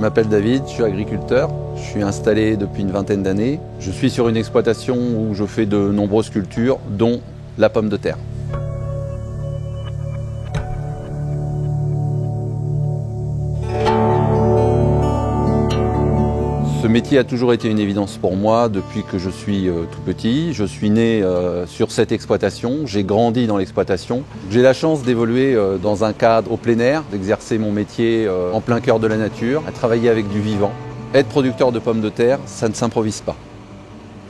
m'appelle David, je suis agriculteur. Je suis installé depuis une vingtaine d'années. Je suis sur une exploitation où je fais de nombreuses cultures, dont la pomme de terre. Ce métier a toujours été une évidence pour moi depuis que je suis tout petit. Je suis né sur cette exploitation, j'ai grandi dans l'exploitation. J'ai la chance d'évoluer dans un cadre au plein air, d'exercer mon métier en plein cœur de la nature, à travailler avec du vivant. Être producteur de pommes de terre, ça ne s'improvise pas.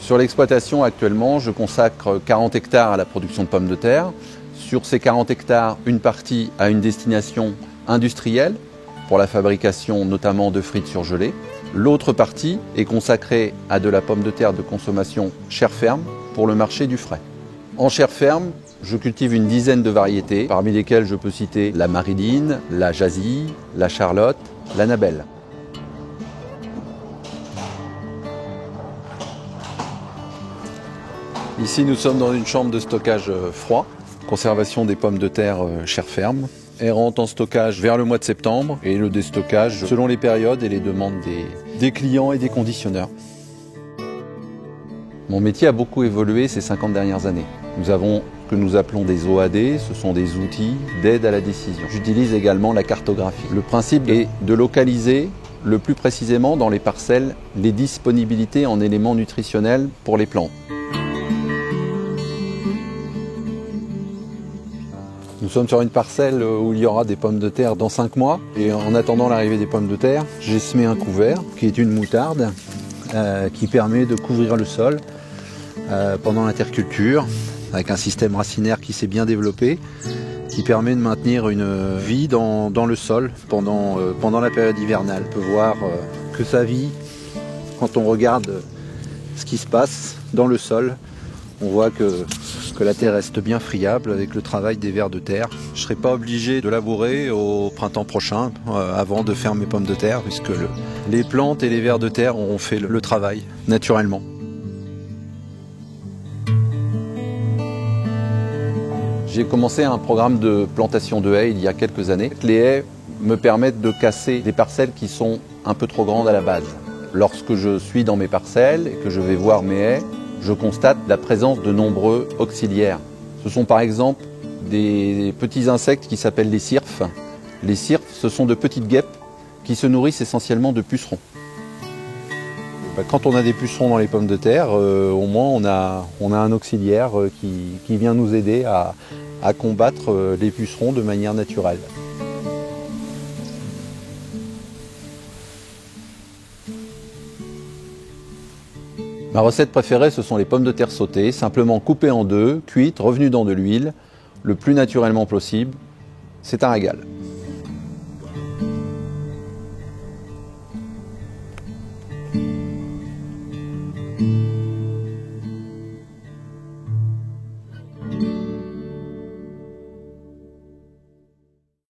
Sur l'exploitation actuellement, je consacre 40 hectares à la production de pommes de terre. Sur ces 40 hectares, une partie à une destination industrielle, pour la fabrication notamment de frites surgelées. L'autre partie est consacrée à de la pomme de terre de consommation chair ferme pour le marché du frais. En chair ferme, je cultive une dizaine de variétés, parmi lesquelles je peux citer la Maryline, la Jazzy, la Charlotte, l'Annabelle. Ici, nous sommes dans une chambre de stockage froid, conservation des pommes de terre chair ferme. Elles rentrent en stockage vers le mois de septembre et le déstockage selon les périodes et les demandes des clients et des conditionneurs. Mon métier a beaucoup évolué ces 50 dernières années. Nous avons ce que nous appelons des OAD, ce sont des outils d'aide à la décision. J'utilise également la cartographie. Le principe est de localiser le plus précisément dans les parcelles les disponibilités en éléments nutritionnels pour les plantes. Nous sommes sur une parcelle où il y aura des pommes de terre dans 5 mois. Et en attendant l'arrivée des pommes de terre, j'ai semé un couvert qui est une moutarde qui permet de couvrir le sol pendant l'interculture avec un système racinaire qui s'est bien développé, qui permet de maintenir une vie dans le sol pendant la période hivernale. On peut voir que ça vit quand on regarde ce qui se passe dans le sol. On voit que la terre reste bien friable avec le travail des vers de terre. Je ne serai pas obligé de labourer au printemps prochain avant de faire mes pommes de terre puisque les plantes et les vers de terre auront fait le travail naturellement. J'ai commencé un programme de plantation de haies il y a quelques années. Les haies me permettent de casser des parcelles qui sont un peu trop grandes à la base. Lorsque je suis dans mes parcelles et que je vais voir mes haies, je constate la présence de nombreux auxiliaires. Ce sont par exemple des petits insectes qui s'appellent les cirphes. Les cirphes, ce sont de petites guêpes qui se nourrissent essentiellement de pucerons. Quand on a des pucerons dans les pommes de terre, au moins on a un auxiliaire qui vient nous aider à combattre les pucerons de manière naturelle. Ma recette préférée, ce sont les pommes de terre sautées, simplement coupées en deux, cuites, revenues dans de l'huile, le plus naturellement possible. C'est un régal.